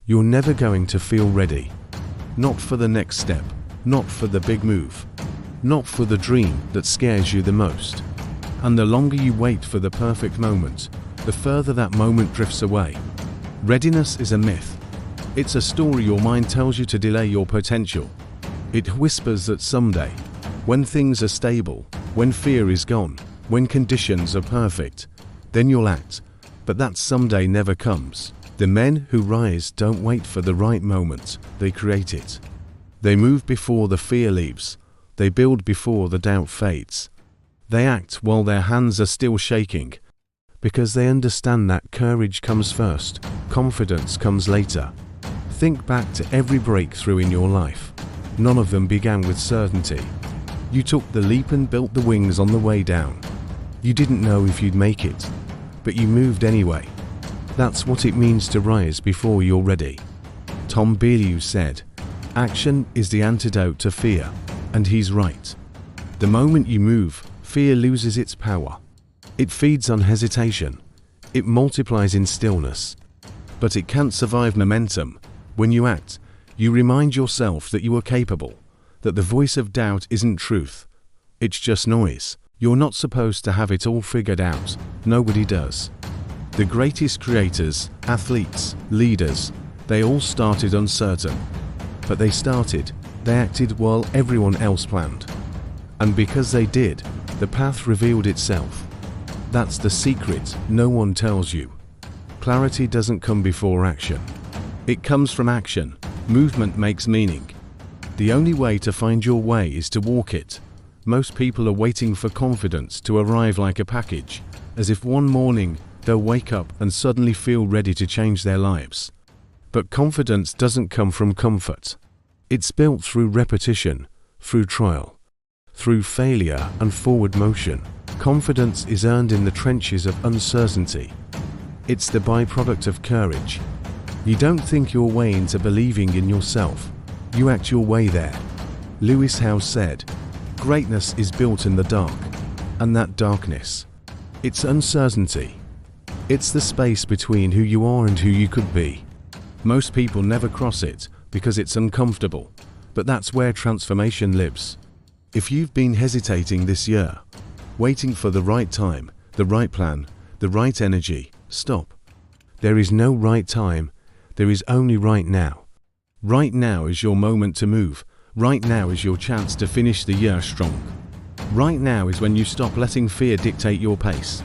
You're never going to feel ready. Not for the next step, not for the big move, not for the dream that scares you the most. And the longer you wait for the perfect moment, the further that moment drifts away. Readiness is a myth. It's a story your mind tells you to delay your potential. It whispers that someday, when things are stable, when fear is gone, when conditions are perfect, then you'll act. But that someday never comes. The men who rise don't wait for the right moment, they create it. They move before the fear leaves. They build before the doubt fades. They act while their hands are still shaking, because they understand that courage comes first, confidence comes later. Think back to every breakthrough in your life. None of them began with certainty. You took the leap and built the wings on the way down. You didn't know if you'd make it, but you moved anyway. That's what it means to rise before you're ready. Tom Bilyeu said, "Action is the antidote to fear," and he's right. The moment you move, fear loses its power. It feeds on hesitation. It multiplies in stillness. But it can't survive momentum. When you act, you remind yourself that you are capable, that the voice of doubt isn't truth. It's just noise. You're not supposed to have it all figured out. Nobody does. The greatest creators, athletes, leaders, they all started uncertain. But they started, they acted while everyone else planned. And because they did, the path revealed itself. That's the secret no one tells you. Clarity doesn't come before action. It comes from action. Movement makes meaning. The only way to find your way is to walk it. Most people are waiting for confidence to arrive like a package, as if one morning they'll wake up and suddenly feel ready to change their lives. But confidence doesn't come from comfort. It's built through repetition, through trial, through failure and forward motion. Confidence is earned in the trenches of uncertainty. It's the byproduct of courage. You don't think your way into believing in yourself. You act your way there. Lewis Howes said, "Greatness is built in the dark." And that darkness, it's uncertainty. It's the space between who you are and who you could be. Most people never cross it because it's uncomfortable, but that's where transformation lives. If you've been hesitating this year, waiting for the right time, the right plan, the right energy, stop. There is no right time, there is only right now. Right now is your moment to move. Right now is your chance to finish the year strong. Right now is when you stop letting fear dictate your pace.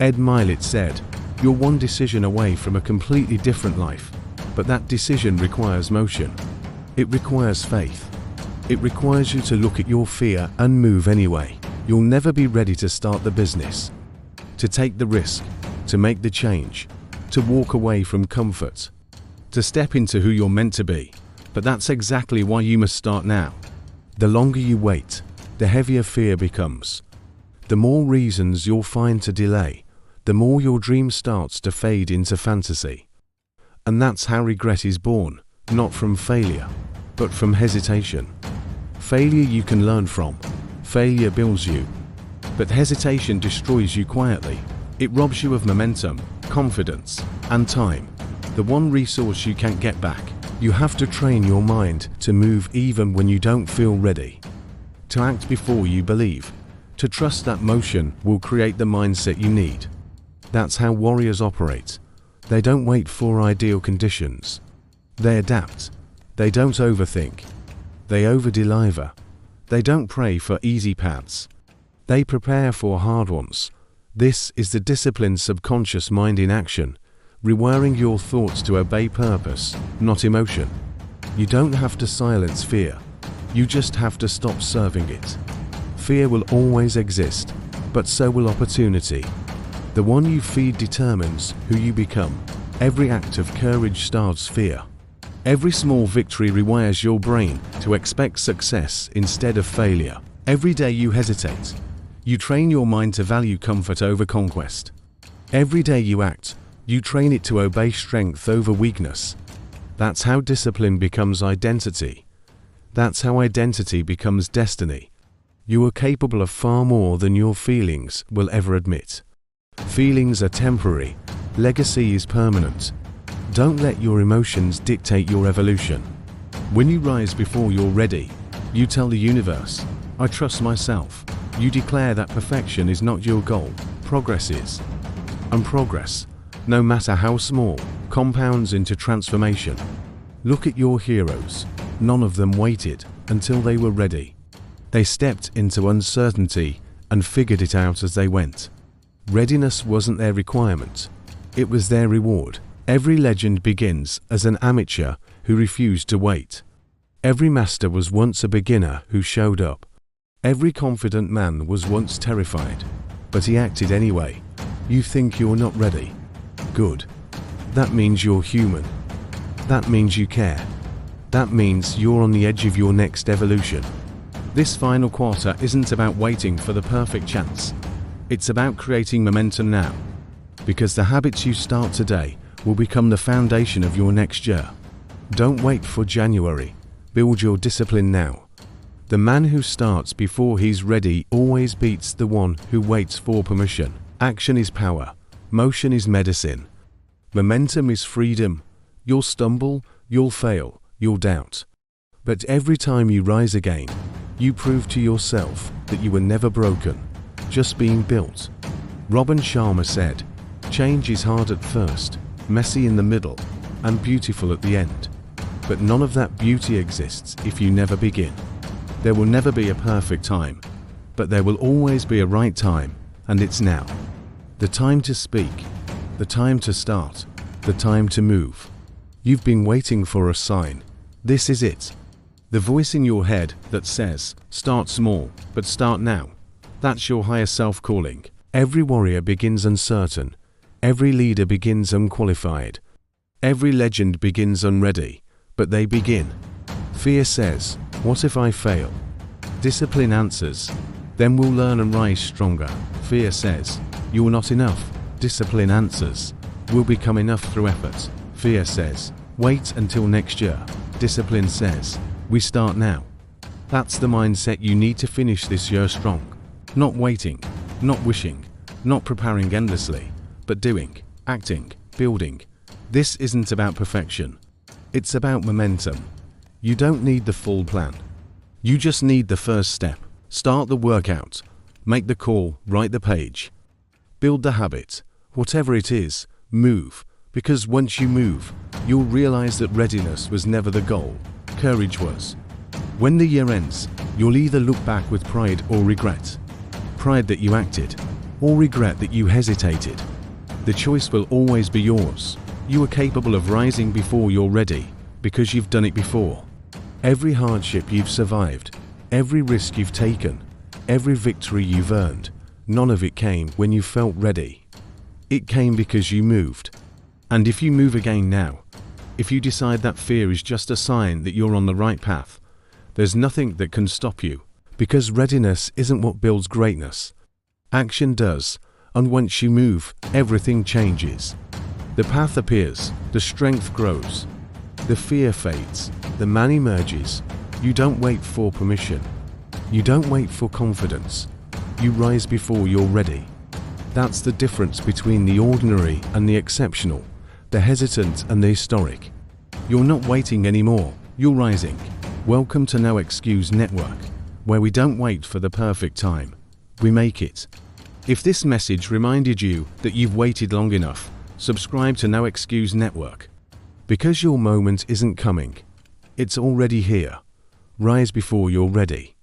Ed Mylett said, "You're one decision away from a completely different life, but that decision requires motion. It requires faith. It requires you to look at your fear and move anyway." You'll never be ready to start the business, to take the risk, to make the change, to walk away from comfort, to step into who you're meant to be. But that's exactly why you must start now. The longer you wait, the heavier fear becomes. The more reasons you'll find to delay, the more your dream starts to fade into fantasy. And that's how regret is born, not from failure, but from hesitation. Failure you can learn from. Failure builds you. But hesitation destroys you quietly. It robs you of momentum, confidence, and time. The one resource you can't get back. You have to train your mind to move even when you don't feel ready. To act before you believe. To trust that motion will create the mindset you need. That's how warriors operate. They don't wait for ideal conditions. They adapt. They don't overthink. They over-deliver. They don't pray for easy paths. They prepare for hard ones. This is the disciplined subconscious mind in action, rewiring your thoughts to obey purpose, not emotion. You don't have to silence fear. You just have to stop serving it. Fear will always exist, but so will opportunity. The one you feed determines who you become. Every act of courage starves fear. Every small victory rewires your brain to expect success instead of failure. Every day you hesitate, you train your mind to value comfort over conquest. Every day you act, you train it to obey strength over weakness. That's how discipline becomes identity. That's how identity becomes destiny. You are capable of far more than your feelings will ever admit. Feelings are temporary. Legacy is permanent. Don't let your emotions dictate your evolution. When you rise before you're ready, you tell the universe, I trust myself. You declare that perfection is not your goal, progress is. And progress, no matter how small, compounds into transformation. Look at your heroes. None of them waited until they were ready. They stepped into uncertainty and figured it out as they went. Readiness wasn't their requirement. It was their reward. Every legend begins as an amateur who refused to wait. Every master was once a beginner who showed up. Every confident man was once terrified, but he acted anyway. You think you're not ready? Good. That means you're human. That means you care. That means you're on the edge of your next evolution. This final quarter isn't about waiting for the perfect chance. It's about creating momentum now. Because the habits you start today will become the foundation of your next year. Don't wait for January. Build your discipline now. The man who starts before he's ready always beats the one who waits for permission. Action is power. Motion is medicine. Momentum is freedom. You'll stumble, you'll fail, you'll doubt. But every time you rise again, you prove to yourself that you were never broken, just being built. Robin Sharma said, change is hard at first, messy in the middle, and beautiful at the end. But none of that beauty exists if you never begin. There will never be a perfect time, but there will always be a right time, and it's now. The time to speak, the time to start, the time to move. You've been waiting for a sign. This is it. The voice in your head that says, start small, but start now. That's your higher self calling. Every warrior begins uncertain. Every leader begins unqualified. Every legend begins unready, but they begin. Fear says, what if I fail? Discipline answers, then we'll learn and rise stronger. Fear says, you're not enough. Discipline answers, we'll become enough through effort. Fear says, wait until next year. Discipline says, we start now. That's the mindset you need to finish this year strong. Not waiting, not wishing, not preparing endlessly, but doing, acting, building. This isn't about perfection. It's about momentum. You don't need the full plan. You just need the first step. Start the workout. Make the call, write the page. Build the habit. Whatever it is, move. Because once you move, you'll realize that readiness was never the goal. Courage was. When the year ends, you'll either look back with pride or regret. Pride that you acted, or regret that you hesitated. The choice will always be yours. You are capable of rising before you're ready, because you've done it before. Every hardship you've survived, every risk you've taken, every victory you've earned, none of it came when you felt ready. It came because you moved. And if you move again now, if you decide that fear is just a sign that you're on the right path, there's nothing that can stop you, because readiness isn't what builds greatness. Action does, and once you move, everything changes. The path appears, the strength grows, the fear fades, the man emerges. You don't wait for permission. You don't wait for confidence. You rise before you're ready. That's the difference between the ordinary and the exceptional, the hesitant and the historic. You're not waiting anymore, you're rising. Welcome to No Excuse Network, where we don't wait for the perfect time, we make it. If this message reminded you that you've waited long enough, subscribe to No Excuse Network. Because your moment isn't coming, it's already here. Rise before you're ready.